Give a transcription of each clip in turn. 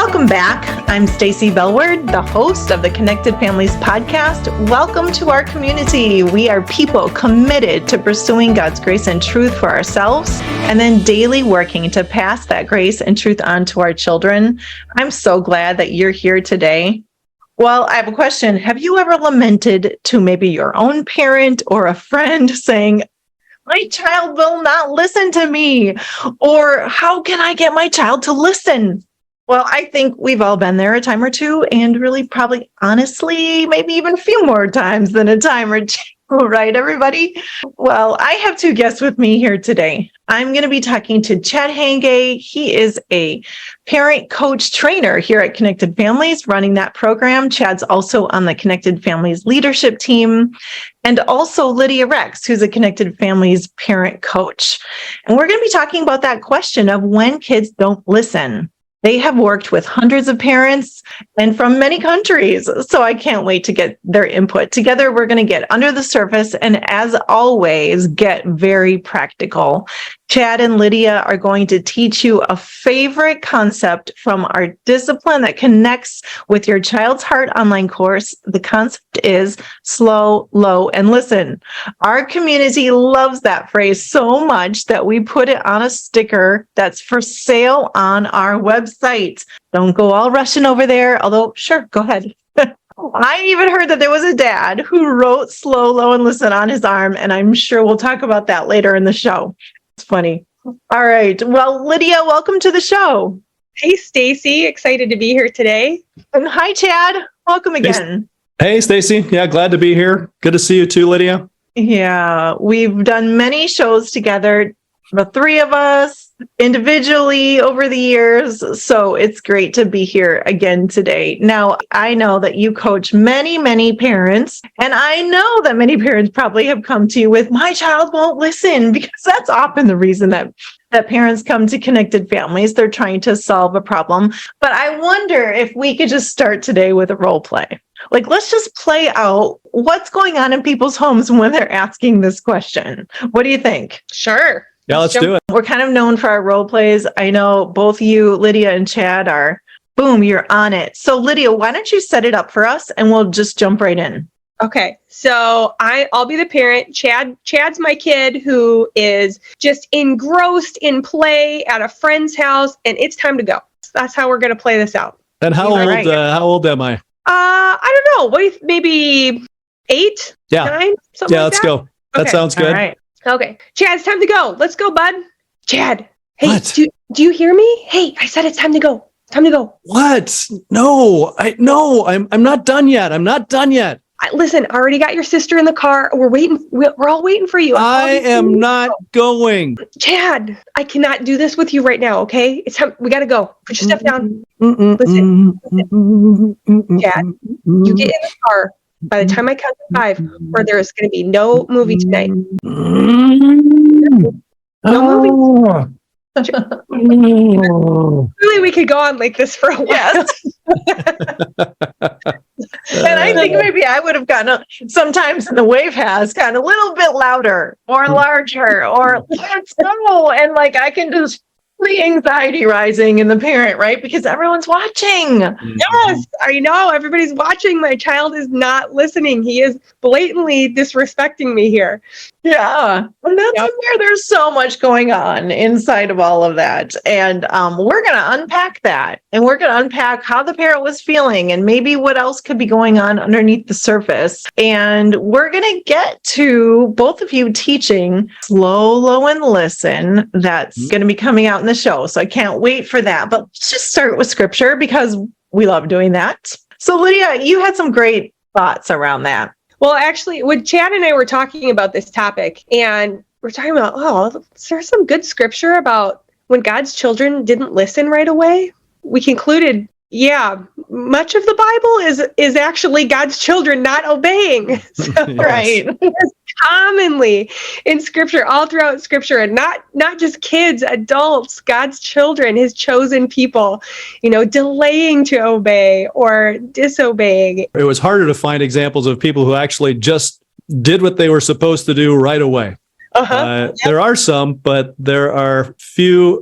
Welcome back. I'm Stacy Bellward, the host of the Connected Families podcast. Welcome to our community. We are people committed to pursuing God's grace and truth for ourselves and then daily working to pass that grace and truth on to our children. I'm so glad that you're here today. Well, I have a question. Have you ever lamented to maybe your own parent or a friend saying, my child will not listen to me, or how can I get my child to listen? Well, I think we've all been there a time or two, and really probably, honestly, maybe even a few more times than a time or two, right, everybody? Well, I have two guests with me here today. I'm going to be talking to Chad Hangay. He is a parent coach trainer here at Connected Families, running that program. Chad's also on the Connected Families leadership team, and also Lydia Rex, who's a Connected Families parent coach. And we're going to be talking about that question of when kids don't listen. They have worked with hundreds of parents and from many countries, so I can't wait to get their input. Together, we're going to get under the surface and, as always, get very practical. Chad and Lydia are going to teach you a favorite concept from our discipline that connects with your child's heart online course. The concept is slow, low, and listen. Our community loves that phrase so much that we put it on a sticker that's for sale on our website. Don't go all rushing over there, although, sure, go ahead. I even heard that there was a dad who wrote slow, low, and listen on his arm, and I'm sure we'll talk about that later in the show. It's funny. All right. Well, Lydia, welcome to the show. Hey, Stacy. Excited to be here today. And hi, Chad. Welcome again. Hey, Stacy. Yeah, glad to be here. Good to see you too, Lydia. Yeah, we've done many shows together, the three of us individually over the years. So it's great to be here again today. Now, I know that you coach many, many parents, and I know that many parents probably have come to you with, my child won't listen, because that's often the reason that parents come to Connected Families. They're trying to solve a problem. But I wonder if we could just start today with a role play. Like, let's just play out what's going on in people's homes when they're asking this question. What do you think? Sure. Yeah, let's do it. We're kind of known for our role plays. I know both you, Lydia and Chad, are, boom, you're on it. So Lydia, why don't you set it up for us and we'll just jump right in. Okay. So I'll be the parent. Chad's my kid who is just engrossed in play at a friend's house, and it's time to go. That's how we're going to play this out. And how old am I? I don't know. Maybe 8, 9, something like let's that? Go. That Okay. sounds good. All right. Okay. Chad, it's time to go. Let's go, bud. Chad. Hey, What? do you hear me? Hey, I said it's time to go. Time to go. What? No, I'm not done yet. I'm not done yet. Listen, I already got your sister in the car. We're waiting. We're all waiting for you. I am not going. Chad, I cannot do this with you right now, okay? It's time. We got to go. Put your stuff down. Listen. Chad, you get in the car by the time I count to 5, or there is going to be no movie tonight. No movie. Really, we could go on like this for a while. Yes. And I think maybe I would have gotten sometimes in the wave has gotten a little bit louder or larger or let's go. And like I can just the anxiety rising in the parent, right? Because everyone's watching. Yes, I know. Everybody's watching. My child is not listening. He is blatantly disrespecting me here. Yeah. And that's where there's so much going on inside of all of that. And we're going to unpack that. And we're going to unpack how the parent was feeling and maybe what else could be going on underneath the surface. And we're going to get to both of you teaching slow, low, and listen. That's going to be coming out in the show. So I can't wait for that. But let's just start with scripture because we love doing that. So Lydia, you had some great thoughts around that. Well, actually, when Chad and I were talking about this topic, and we're talking about, there's some good scripture about when God's children didn't listen right away. We concluded, much of the Bible is actually God's children not obeying. So, right. Commonly in scripture, all throughout scripture, and not just kids, adults, God's children, his chosen people, delaying to obey or disobeying. It was harder to find examples of people who actually just did what they were supposed to do right away. There are some, but there are far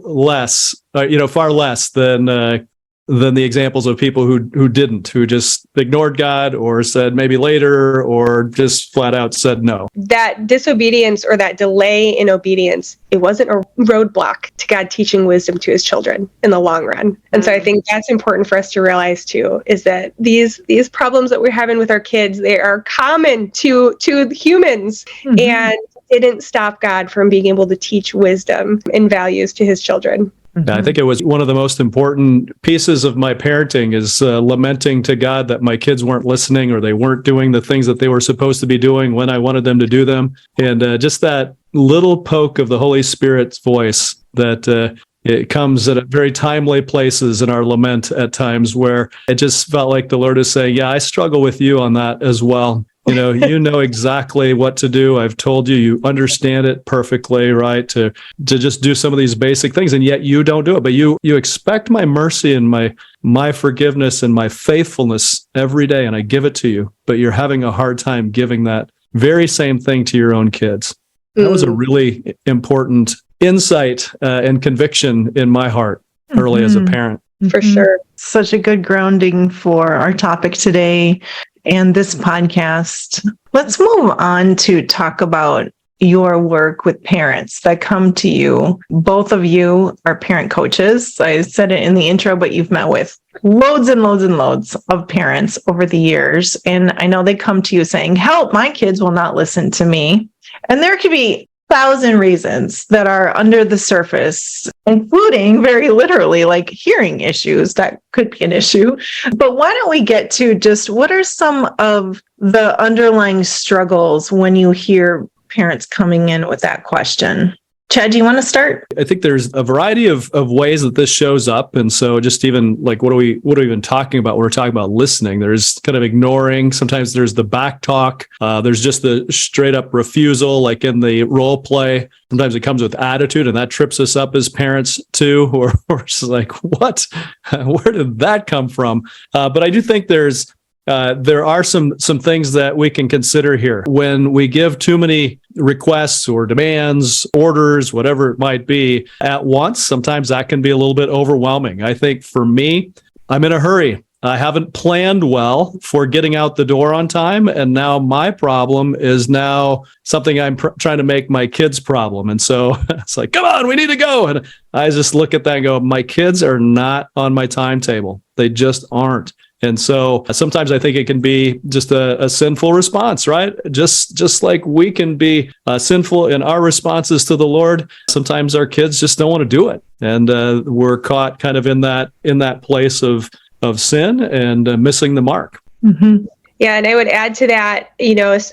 less than than the examples of people who didn't, who just ignored God or said maybe later or just flat out said no. That disobedience or that delay in obedience, it wasn't a roadblock to God teaching wisdom to his children in the long run. And so I think that's important for us to realize too, is that these problems that we're having with our kids, they are common to humans, and didn't stop God from being able to teach wisdom and values to his children. I think it was one of the most important pieces of my parenting is lamenting to God that my kids weren't listening or they weren't doing the things that they were supposed to be doing when I wanted them to do them. And just that little poke of the Holy Spirit's voice that it comes at very timely places in our lament at times where it just felt like the Lord is saying, yeah, I struggle with you on that as well. You know exactly what to do. I've told you, you understand it perfectly, right? To just do some of these basic things, and yet you don't do it. But you expect my mercy and my forgiveness and my faithfulness every day, and I give it to you. But you're having a hard time giving that very same thing to your own kids. That was a really important insight and conviction in my heart early as a parent. For sure. Such a good grounding for our topic today and this podcast. Let's move on to talk about your work with parents that come to you. Both of you are parent coaches. I said it in the intro, but you've met with loads and loads and loads of parents over the years. And I know they come to you saying, help, my kids will not listen to me. And there could be 1,000 reasons that are under the surface, including very literally like hearing issues that could be an issue. But why don't we get to just what are some of the underlying struggles when you hear parents coming in with that question? Chad, do you want to start? I think there's a variety of ways that this shows up. And so just even like, what are we even talking about? We're talking about listening. There's kind of ignoring. Sometimes there's the back talk. There's just the straight up refusal, like in the role play. Sometimes it comes with attitude, and that trips us up as parents too. Or it's like, what? Where did that come from? But I do think there are some things that we can consider here. When we give too many requests or demands, orders, whatever it might be at once, sometimes that can be a little bit overwhelming. I think for me, I'm in a hurry. I haven't planned well for getting out the door on time. And now my problem is now something I'm trying to make my kids' problem. And so it's like, come on, we need to go. And I just look at that and go, my kids are not on my timetable. They just aren't. And so sometimes I think it can be just a sinful response, right? Just like we can be sinful in our responses to the Lord. Sometimes our kids just don't want to do it. And we're caught kind of in that place of sin and missing the mark. Mm-hmm. Yeah, and I would add to that,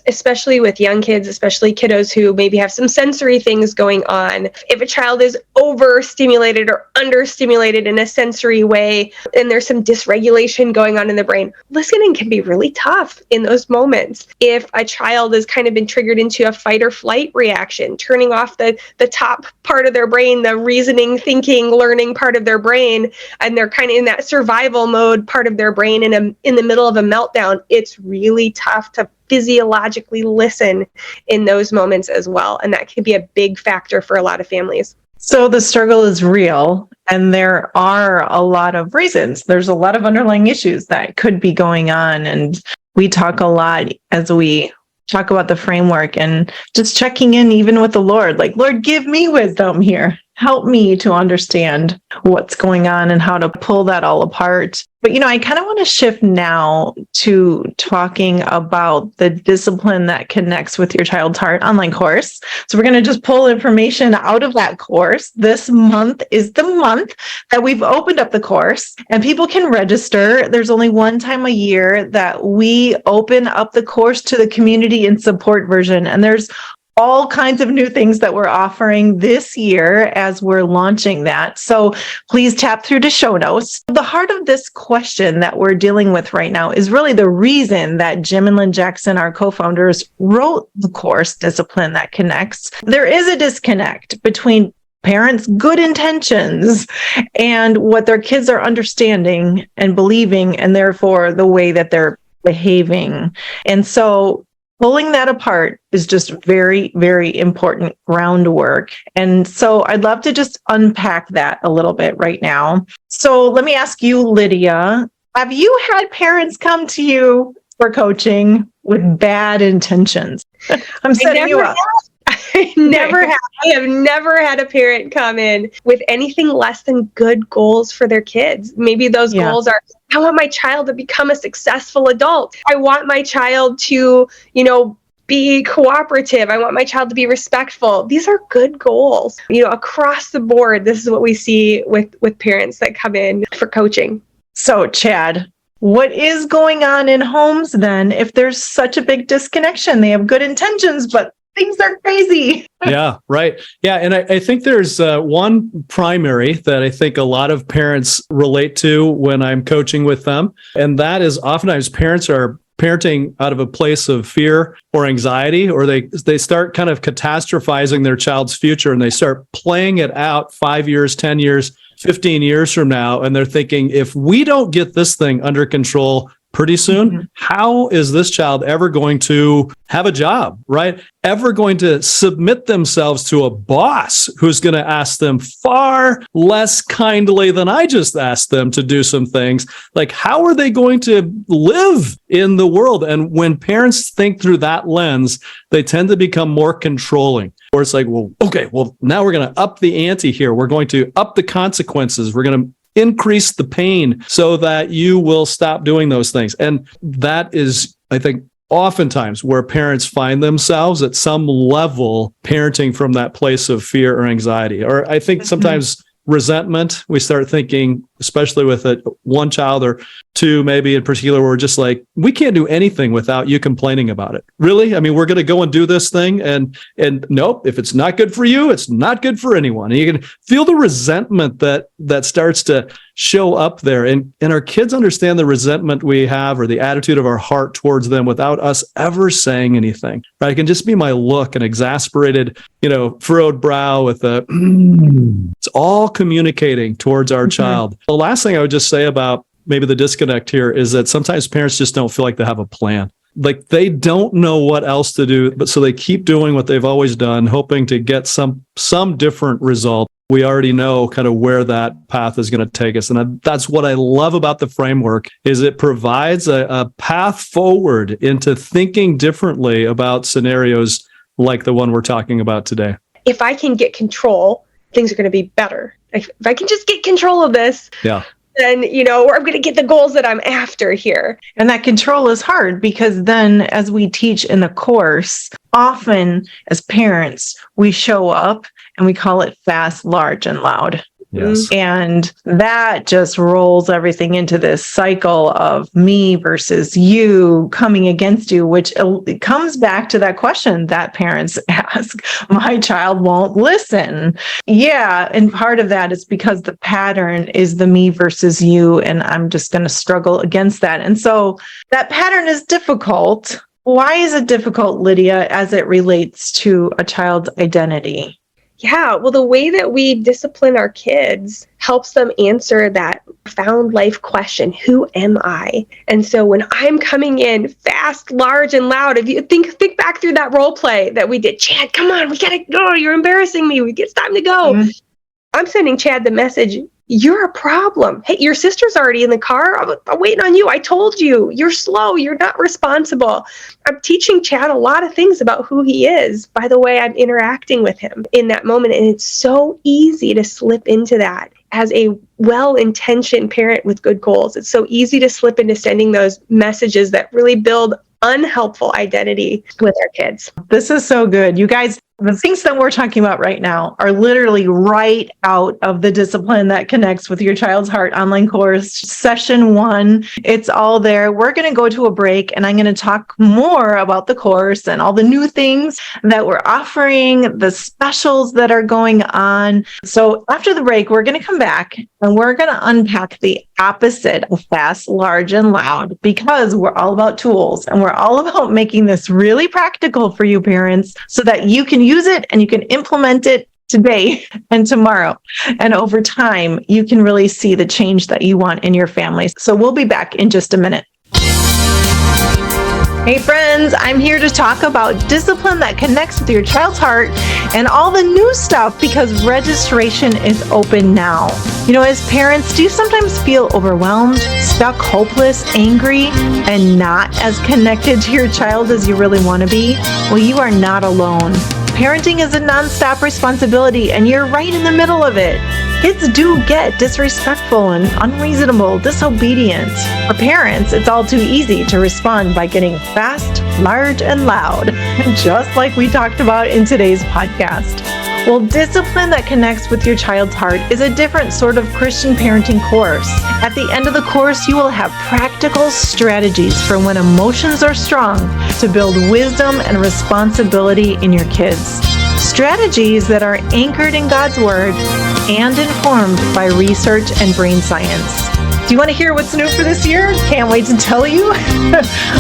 especially with young kids, especially kiddos who maybe have some sensory things going on. If a child is overstimulated or understimulated in a sensory way, and there's some dysregulation going on in the brain, listening can be really tough in those moments. If a child has kind of been triggered into a fight or flight reaction, turning off the top part of their brain, the reasoning, thinking, learning part of their brain, and they're kind of in that survival mode part of their brain in the middle of a meltdown, it's really tough to physiologically listen in those moments as well. And that can be a big factor for a lot of families. So the struggle is real, and there are a lot of reasons. There's a lot of underlying issues that could be going on. And we talk a lot as we talk about the framework and just checking in even with the Lord, like, Lord, give me wisdom here. Help me to understand what's going on and how to pull that all apart. But, I kind of want to shift now to talking about the discipline that connects with your child's heart online course. So we're going to just pull information out of that course. This month is the month that we've opened up the course, and people can register. There's only one time a year that we open up the course to the community and support version. And there's all kinds of new things that we're offering this year as we're launching that. So please tap through to show notes. The heart of this question that we're dealing with right now is really the reason that Jim and Lynn Jackson, our co-founders, wrote the course Discipline That Connects. There is a disconnect between parents' good intentions and what their kids are understanding and believing, and therefore the way that they're behaving. And so pulling that apart is just very, very important groundwork. And so I'd love to just unpack that a little bit right now. So let me ask you, Lydia, have you had parents come to you for coaching with bad intentions? I'm setting you up. I have never had a parent come in with anything less than good goals for their kids. Maybe those goals are, I want my child to become a successful adult. I want my child to, be cooperative. I want my child to be respectful. These are good goals. Across the board, this is what we see with parents that come in for coaching. So, Chad, what is going on in homes then if there's such a big disconnection? They have good intentions, but things are crazy. Yeah, right. Yeah. And I think there's one primary that I think a lot of parents relate to when I'm coaching with them. And that is oftentimes parents are parenting out of a place of fear or anxiety, or they start kind of catastrophizing their child's future and they start playing it out 5 years, 10 years, 15 years from now. And they're thinking, if we don't get this thing under control pretty soon, how is this child ever going to have a job, right? Ever going to submit themselves to a boss who's going to ask them far less kindly than I just asked them to do some things? Like, how are they going to live in the world? And when parents think through that lens, they tend to become more controlling. Or it's like, well, now we're going to up the ante here. We're going to up the consequences. We're going to increase the pain so that you will stop doing those things. And that is, I think, oftentimes where parents find themselves at some level parenting from that place of fear or anxiety. Or I think sometimes resentment, we start thinking, especially with one child or two, maybe in particular, we're just like, we can't do anything without you complaining about it. Really? I mean, we're going to go and do this thing. And nope, if it's not good for you, it's not good for anyone. And you can feel the resentment that starts to show up there. And our kids understand the resentment we have or the attitude of our heart towards them without us ever saying anything. Right? It can just be my look, an exasperated, furrowed brow with it's all communicating towards our child. The last thing I would just say about maybe the disconnect here is that sometimes parents just don't feel like they have a plan. Like they don't know what else to do, but so they keep doing what they've always done, hoping to get some different result. We already know kind of where that path is going to take us. And that's what I love about the framework is it provides a path forward into thinking differently about scenarios like the one we're talking about today. If I can get control, things are going to be better. If I can just get control of this, then, or I'm going to get the goals that I'm after here. And that control is hard because then as we teach in the course, often as parents, we show up and we call it fast, large, and loud. Yes. And that just rolls everything into this cycle of me versus you coming against you, which it comes back to that question that parents ask, my child won't listen. Yeah. And part of that is because the pattern is the me versus you, and I'm just going to struggle against that. And so that pattern is difficult. Why is it difficult, Lydia, as it relates to a child's identity? Yeah, well, the way that we discipline our kids helps them answer that profound life question, who am I? And so when I'm coming in fast, large, and loud, if you think back through that role play that we did, Chad, come on, we got to go. You're embarrassing me. It's time to go. I'm sending Chad the message, you're a problem. Hey, your sister's already in the car. I'm waiting on you. I told you, you're slow. You're not responsible. I'm teaching Chad a lot of things about who he is by the way I'm interacting with him in that moment. And it's so easy to slip into that as a well-intentioned parent with good goals. It's so easy to slip into sending those messages that really build unhelpful identity with our kids. This is so good. You guys, the things that we're talking about right now are literally right out of the Discipline That Connects with Your Child's Heart online course, session 1. It's all there. We're going to go to a break and I'm going to talk more about the course and all the new things that we're offering, the specials that are going on. So after the break, we're going to come back and we're going to unpack the opposite of fast, large, and loud, because we're all about tools and we're all about making this really practical for you parents so that you can use it and you can implement it today and tomorrow. And over time, you can really see the change that you want in your families. So we'll be back in just a minute. Hey friends, I'm here to talk about discipline that connects with your child's heart and all the new stuff because registration is open now. As parents, do you sometimes feel overwhelmed, stuck, hopeless, angry, and not as connected to your child as you really want to be? Well, you are not alone. Parenting is a nonstop responsibility, and you're right in the middle of it. Kids do get disrespectful and unreasonable, disobedient. For parents, it's all too easy to respond by getting fast, large, and loud, just like we talked about in today's podcast. Well, discipline that connects with your child's heart is a different sort of Christian parenting course. At the end of the course, you will have practical strategies for when emotions are strong to build wisdom and responsibility in your kids. Strategies that are anchored in God's Word and informed by research and brain science. Do you want to hear what's new for this year? Can't wait to tell you.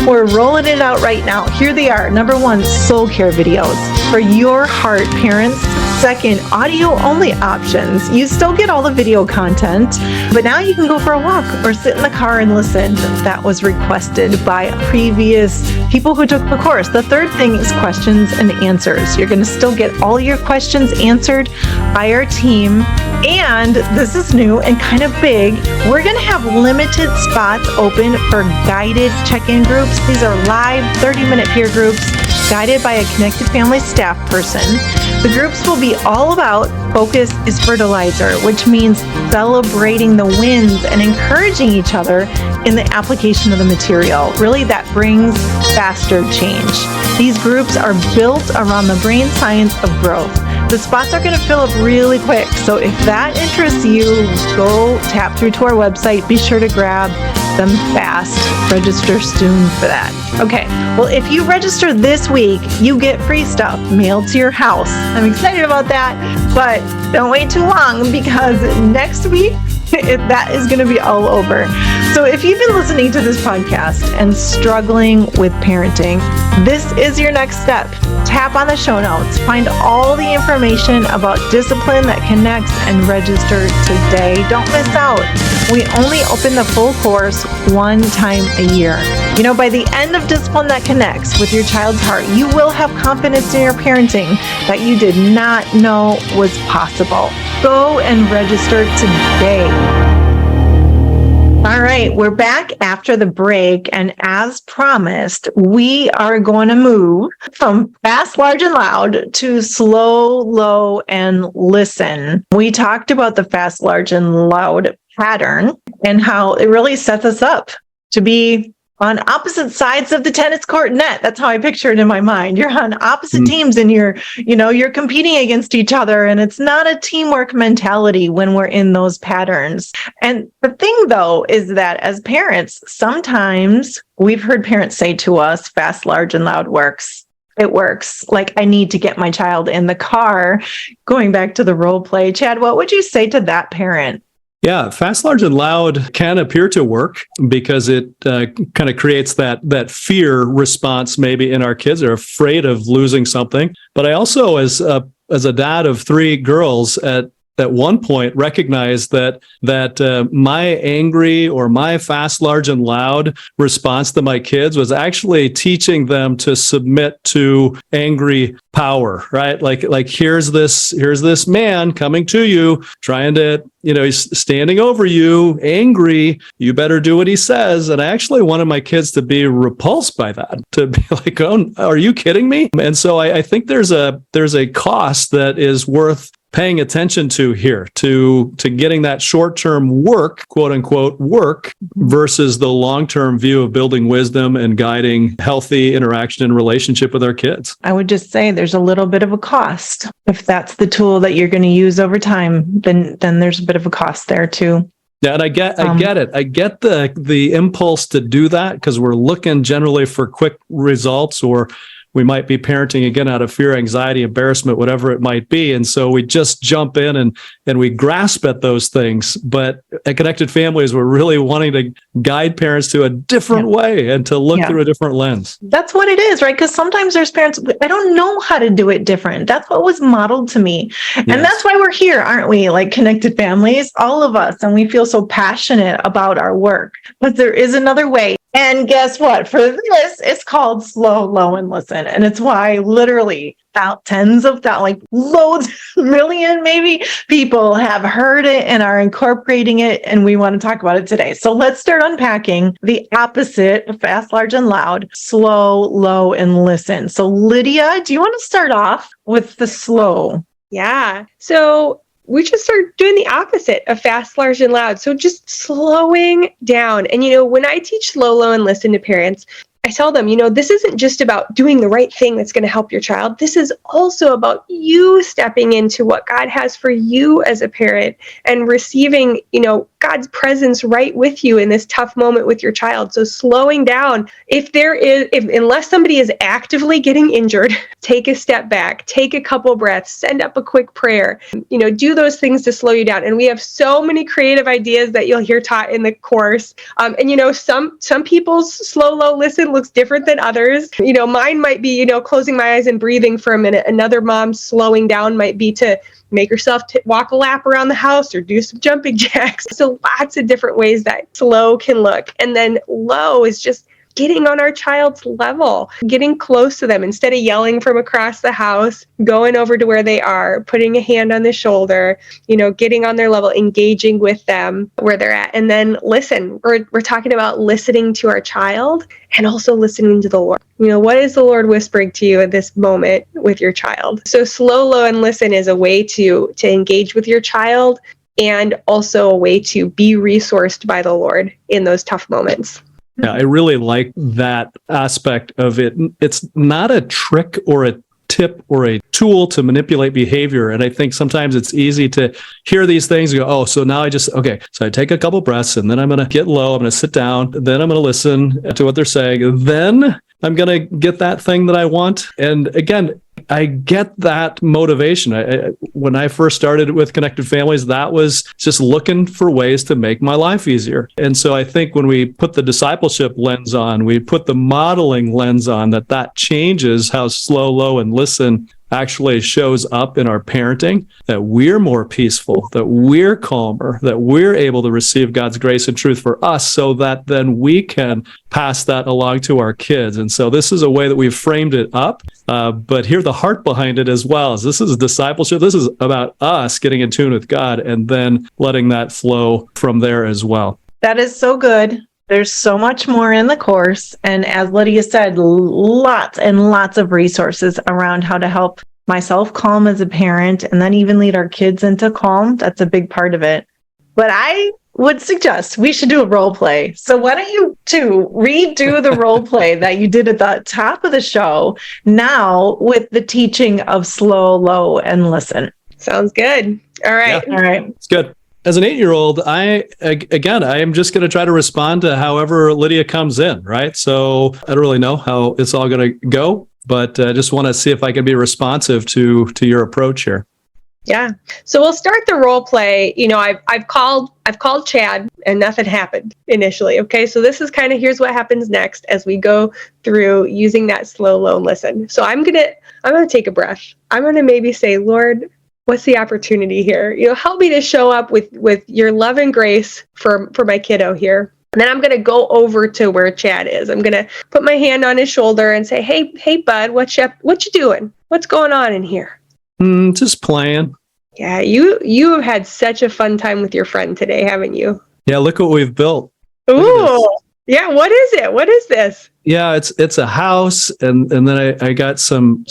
We're rolling it out right now. Here they are. Number 1, soul care videos for your heart, parents. Second, audio-only options. You still get all the video content, but now you can go for a walk or sit in the car and listen. That was requested by previous people who took the course. The third thing is questions and answers. You're going to still get all your questions answered by our team. And this is new and kind of big. We're going to have limited spots open for guided check-in groups. These are live 30-minute peer groups guided by a Connected Family staff person. The groups will be all about focus is fertilizer, which means celebrating the wins and encouraging each other in the application of the material. Really, that brings faster change. These groups are built around the brain science of growth. The spots are going to fill up really quick, so if that interests you, go tap through to our website. Be sure to grab them fast. Register soon for that. Okay, well, if you register this week, you get free stuff mailed to your house. I'm excited about that, but don't wait too long because next week, that is going to be all over. So if you've been listening to this podcast and struggling with parenting, this is your next step. Tap on the show notes. Find all the information about discipline that connects and register today. Don't miss out. We only open the full course one time a year. By the end of Discipline That Connects with your child's heart, you will have confidence in your parenting that you did not know was possible. Go and register today. All right, we're back after the break, and as promised, we are going to move from fast, large, and loud to slow, low, and listen. We talked about the fast, large, and loud pattern and how it really sets us up to be on opposite sides of the tennis court net. That's how I picture it in my mind. You're on opposite teams and you're competing against each other, and it's not a teamwork mentality when we're in those patterns. And the thing though is that as parents, sometimes we've heard parents say to us, fast, large, and loud works. It works. Like, I need to get my child in the car. Going back to the role play, Chad, what would you say to that parent? Yeah, fast, large, and loud can appear to work because it kind of creates that fear response maybe in our kids. They're afraid of losing something. But I also, as a dad of 3 girls, at one point recognized that my angry or my fast, large, and loud response to my kids was actually teaching them to submit to angry power, right? Like here's this man coming to you, trying to, he's standing over you, angry. You better do what he says. And I actually wanted my kids to be repulsed by that, to be like, oh, are you kidding me? And so I think there's a cost that is worth paying attention to here, to getting that short-term work, quote unquote, work versus the long-term view of building wisdom and guiding healthy interaction and relationship with our kids. I would just say there's a little bit of a cost. If that's the tool that you're going to use over time, then there's a bit of a cost there too. Yeah, and I get it. I get the impulse to do that because we're looking generally for quick results, or we might be parenting again out of fear, anxiety, embarrassment, whatever it might be. And so we just jump in and we grasp at those things. But at Connected Families, we're really wanting to guide parents to a different way and to look through a different lens. That's what it is, right? Because sometimes there's parents, I don't know how to do it different. That's what was modeled to me. And that's why we're here, aren't we? Like Connected Families, all of us. And we feel so passionate about our work. But there is another way. And guess what? For this, it's called Slow, Low, and Listen. And it's why literally tens of thousands, like loads, million maybe people have heard it and are incorporating it. And we want to talk about it today. So let's start unpacking the opposite of fast, large, and loud: slow, low, and listen. So Lydia, do you want to start off with the slow? Yeah. So we just start doing the opposite of fast, large, and loud. So just slowing down. And, when I teach slow, low, and listen to parents, I tell them, this isn't just about doing the right thing that's going to help your child. This is also about you stepping into what God has for you as a parent and receiving, God's presence right with you in this tough moment with your child. So slowing down, unless somebody is actively getting injured, take a step back, take a couple breaths, send up a quick prayer, do those things to slow you down. And we have so many creative ideas that you'll hear taught in the course. Some people's slow, low, listen looks different than others. Mine might be, closing my eyes and breathing for a minute. Another mom's slowing down might be to make yourself walk a lap around the house or do some jumping jacks. So lots of different ways that slow can look. And then low is just getting on our child's level, getting close to them instead of yelling from across the house, going over to where they are, putting a hand on the shoulder, getting on their level, engaging with them where they're at. And then listen, we're talking about listening to our child and also listening to the Lord. What is the Lord whispering to you at this moment with your child? So slow, low, and listen is a way to engage with your child and also a way to be resourced by the Lord in those tough moments. Yeah, I really like that aspect of it. It's not a trick or a tip or a tool to manipulate behavior. And I think sometimes it's easy to hear these things and go, oh, so now so I take a couple breaths and then I'm going to get low. I'm going to sit down. Then I'm going to listen to what they're saying. Then I'm going to get that thing that I want. And again, I get that motivation. When I first started with Connected Families, that was just looking for ways to make my life easier. And so I think when we put the discipleship lens on, we put the modeling lens on, that changes how slow, low, and listen actually shows up in our parenting, that we're more peaceful, that we're calmer, that we're able to receive God's grace and truth for us so that then we can pass that along to our kids. And so this is a way that we've framed it up. But here the heart behind it as well is this is discipleship. This is about us getting in tune with God and then letting that flow from there as well. That is so good. There's so much more in the course. And as Lydia said, lots and lots of resources around how to help myself calm as a parent and then even lead our kids into calm. That's a big part of it. But I would suggest we should do a role play. So why don't you two redo the role play that you did at the top of the show now with the teaching of slow, low, and listen. Sounds good. All right. Yeah. All right. It's good. As an 8-year-old, I am just going to try to respond to however Lydia comes in, right? So I don't really know how it's all going to go, but I just want to see if I can be responsive to your approach here. Yeah. So we'll start the role play. I've called Chad and nothing happened initially. Okay. So this is here's what happens next as we go through using that slow, low, listen. So I'm going to take a breath. I'm going to maybe say, Lord, what's the opportunity here? Help me to show up with your love and grace for my kiddo here. And then I'm going to go over to where Chad is. I'm going to put my hand on his shoulder and say, hey, bud, what you doing? What's going on in here? Just playing. Yeah, you have had such a fun time with your friend today, haven't you? Yeah, look what we've built. Ooh, yeah. What is it? What is this? Yeah, it's a house, and then I got some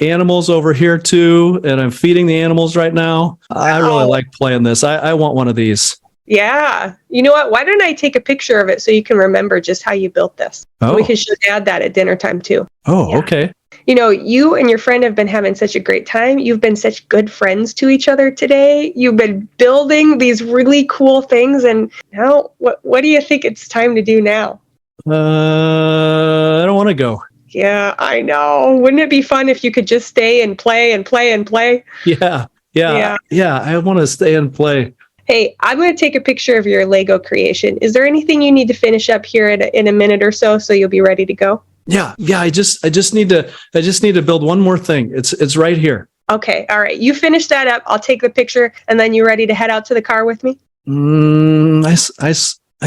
animals over here too, and I'm feeding the animals right now. Wow. I really like playing this. I want one of these. Yeah. You know what? Why don't I take a picture of it so you can remember just how you built this? Oh. We can show Dad that at dinner time too. Oh, yeah. Okay. You and your friend have been having such a great time. You've been such good friends to each other today. You've been building these really cool things. And now what do you think it's time to do now? I don't want to go. Yeah, I know. Wouldn't it be fun if you could just stay and play and play and play? Yeah. I want to stay and play. Hey, I'm going to take a picture of your Lego creation. Is there anything you need to finish up here in a minute or so you'll be ready to go? Yeah. I just need to build one more thing. It's right here. Okay. All right. You finish that up. I'll take the picture, and then you ready to head out to the car with me? I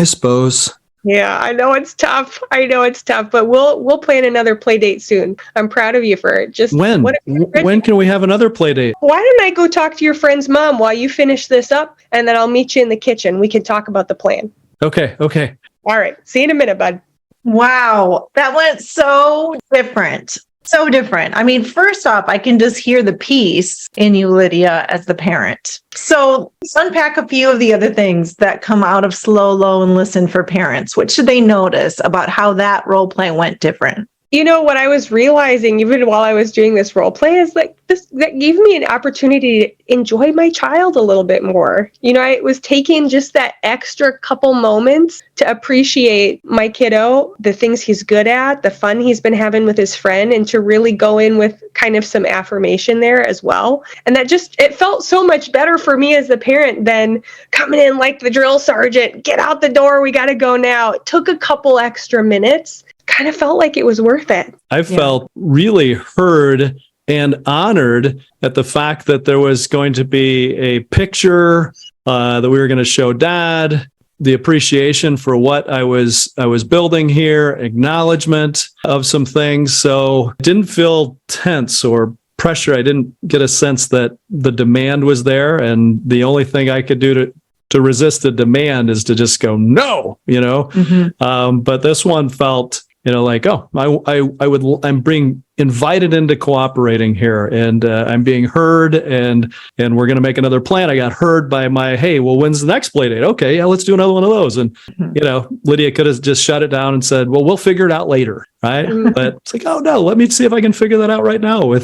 suppose. Yeah, I know it's tough. But we'll plan another play date soon. I'm proud of you for it. Just When can we have another play date? Why don't I go talk to your friend's mom while you finish this up, and then I'll meet you in the kitchen. We can talk about the plan. Okay. All right. See you in a minute, bud. Wow, that went so different. So different. I mean, first off, I can just hear the peace in you, Lydia, as the parent. So let's unpack a few of the other things that come out of slow, low, and listen for parents. What should they notice about how that role play went different? You know, what I was realizing even while I was doing this role play is that gave me an opportunity to enjoy my child a little bit more. You know, I was taking just that extra couple moments to appreciate my kiddo, the things he's good at, the fun he's been having with his friend, and to really go in with kind of some affirmation there as well. And that it felt so much better for me as the parent than coming in like the drill sergeant, get out the door, we got to go now. It took a couple extra minutes. Kind of felt like it was worth it. I felt really heard and honored at the fact that there was going to be a picture that we were going to show Dad, the appreciation for what I was building here, acknowledgement of some things. So it didn't feel tense or pressure. I didn't get a sense that the demand was there, and the only thing I could do to resist the demand is to just go no, But this one felt, like, oh, I'm being invited into cooperating here, and I'm being heard, and we're going to make another plan. I got heard by hey, well, when's the next play date? Okay, yeah, let's do another one of those. And, Lydia could have just shut it down and said, well, we'll figure it out later. Right. But it's like, oh no, let me see if I can figure that out right now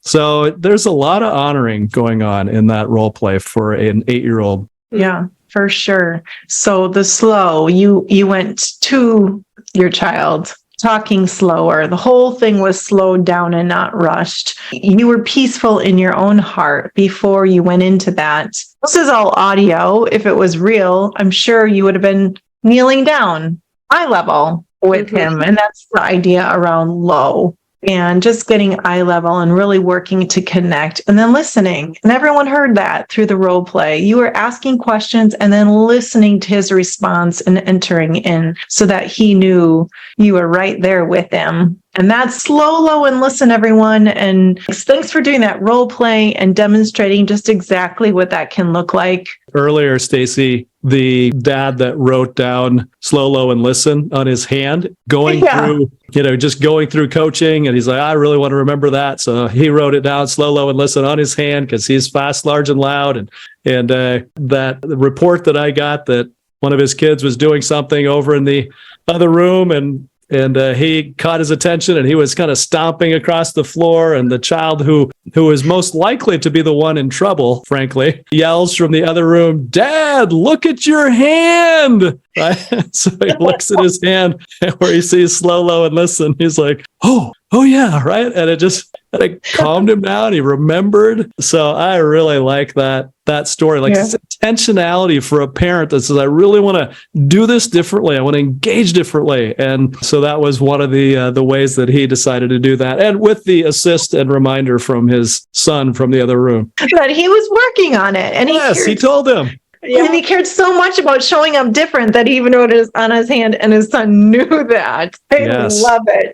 so there's a lot of honoring going on in that role play for an 8-year-old. Yeah, for sure. So the slow, you went to your child talking slower. The whole thing was slowed down and not rushed. You were peaceful in your own heart before you went into that. This is all audio. If it was real, I'm sure you would have been kneeling down eye level with him. And that's the idea around low. And just getting eye level and really working to connect and then listening. And everyone heard that through the role play. You were asking questions and then listening to his response and entering in so that he knew you were right there with him. And that's slow, low, and listen, everyone. And thanks for doing that role play and demonstrating just exactly what that can look like. Earlier, Stacy, the dad that wrote down slow, low, and listen on his hand, going through coaching. And he's like, I really want to remember that. So he wrote it down, slow, low, and listen on his hand, because he's fast, large, and loud. And that report that I got that one of his kids was doing something over in the other room, and he caught his attention, and he was kind of stomping across the floor, and the child who is most likely to be the one in trouble, frankly, yells from the other room, "Dad, look at your hand!" Right? So he looks at his hand, where he sees slow, low, and listen. He's like, oh yeah, right? And it calmed him down. He remembered. So I really like that story. Like, it's intentionality for a parent that says, I really want to do this differently. I want to engage differently. And so that was one of the ways that he decided to do that. And with the assist and reminder from his son from the other room. But he was working on it. And he told him. Yeah. And he cared so much about showing up different that he even wrote it on his hand, and his son knew that. I love it.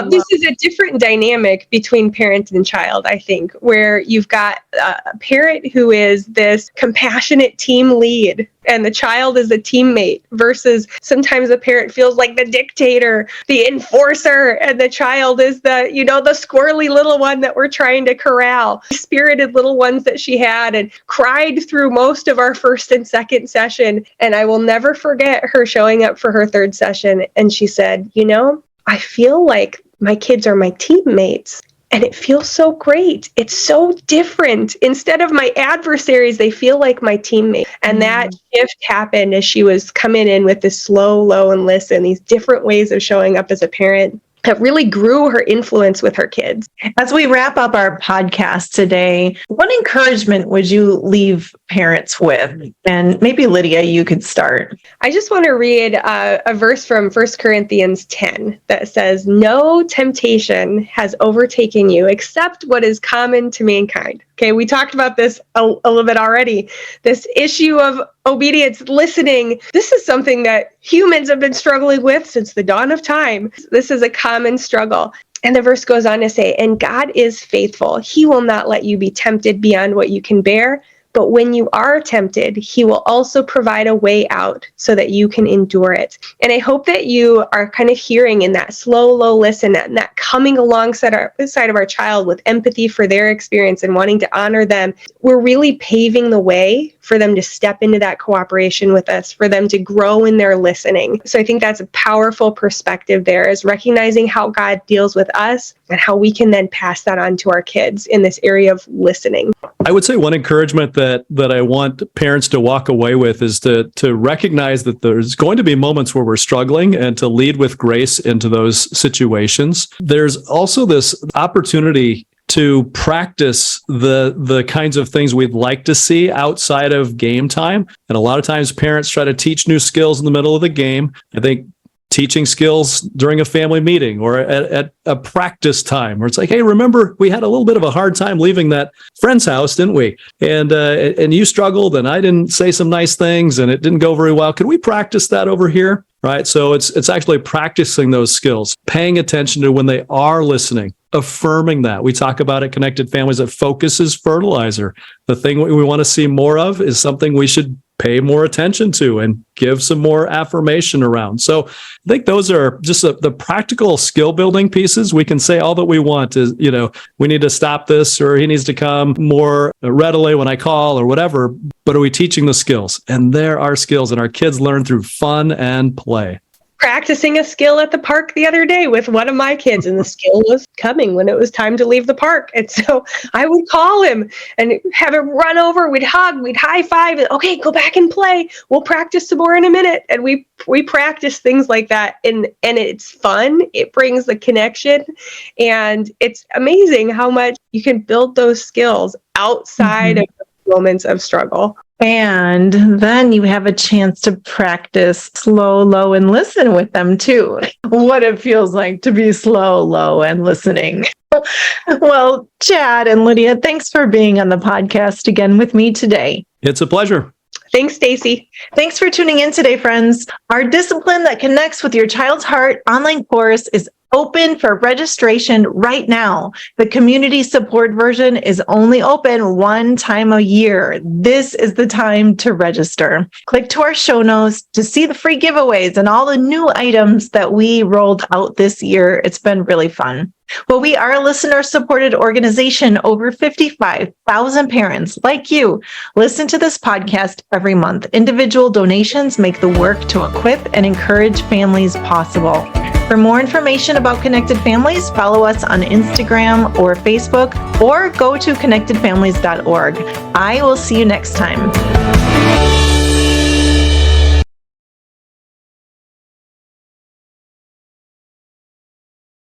This is a different dynamic between parent and child, I think, where you've got a parent who is this compassionate team lead, and the child is a teammate, versus sometimes a parent feels like the dictator, the enforcer, and the child is the squirrely little one that we're trying to corral. Spirited little ones that she had and cried through most of our first and second session. And I will never forget her showing up for her third session. And she said, I feel like my kids are my teammates. And it feels so great. It's so different. Instead of my adversaries, they feel like my teammates. And that shift happened as she was coming in with this slow, low, and listen, these different ways of showing up as a parent that really grew her influence with her kids. As we wrap up our podcast today, what encouragement would you leave parents with? And maybe Lydia, you could start. I just want to read a verse from 1 Corinthians 10 that says, "No temptation has overtaken you except what is common to mankind." Okay, we talked about this a little bit already. This issue of obedience, listening, this is something that humans have been struggling with since the dawn of time. This is a common struggle. And the verse goes on to say, "And God is faithful. He will not let you be tempted beyond what you can bear. But when you are tempted, he will also provide a way out so that you can endure it." And I hope that you are kind of hearing in that slow, low listen, and that coming alongside of our child with empathy for their experience and wanting to honor them. We're really paving the way for them to step into that cooperation with us, for them to grow in their listening. So I think that's a powerful perspective there, is recognizing how God deals with us and how we can then pass that on to our kids in this area of listening. I would say one encouragement that I want parents to walk away with is to recognize that there's going to be moments where we're struggling, and to lead with grace into those situations. There's also this opportunity to practice the kinds of things we'd like to see outside of game time. And a lot of times parents try to teach new skills in the middle of the game. I think teaching skills during a family meeting or at a practice time where it's like, hey, remember we had a little bit of a hard time leaving that friend's house, didn't we? And you struggled, and I didn't say some nice things, and it didn't go very well. Could we practice that over here? Right. So it's actually practicing those skills, paying attention to when they are listening, affirming that. We talk about at Connected Families that focus is fertilizer. The thing we want to see more of is something we should pay more attention to and give some more affirmation around. So I think those are just the practical skill building pieces. We can say all that we want is, we need to stop this, or he needs to come more readily when I call, or whatever. But are we teaching the skills? And there are skills, and our kids learn through fun and play. Practicing a skill at the park the other day with one of my kids, and the skill was coming when it was time to leave the park. And so I would call him and have him run over. We'd hug, we'd high five. And, okay, go back and play. We'll practice some more in a minute. And we practice things like that. And it's fun. It brings the connection. And it's amazing how much you can build those skills outside of moments of struggle. And then you have a chance to practice slow, low, and listen with them too. What it feels like to be slow, low, and listening. Well, Chad and Lydia, thanks for being on the podcast again with me today. It's a pleasure. Thanks, Stacy. Thanks for tuning in today, friends. Our Discipline That Connects with Your Child's Heart online course is open for registration right now. The community support version is only open one time a year. This is the time to register. Click to our show notes to see the free giveaways and all the new items that we rolled out this year. It's been really fun. Well, we are a listener-supported organization. Over 55,000 parents like you listen to this podcast every month. Individual donations make the work to equip and encourage families possible. For more information about Connected Families, follow us on Instagram or Facebook, or go to connectedfamilies.org. I will see you next time.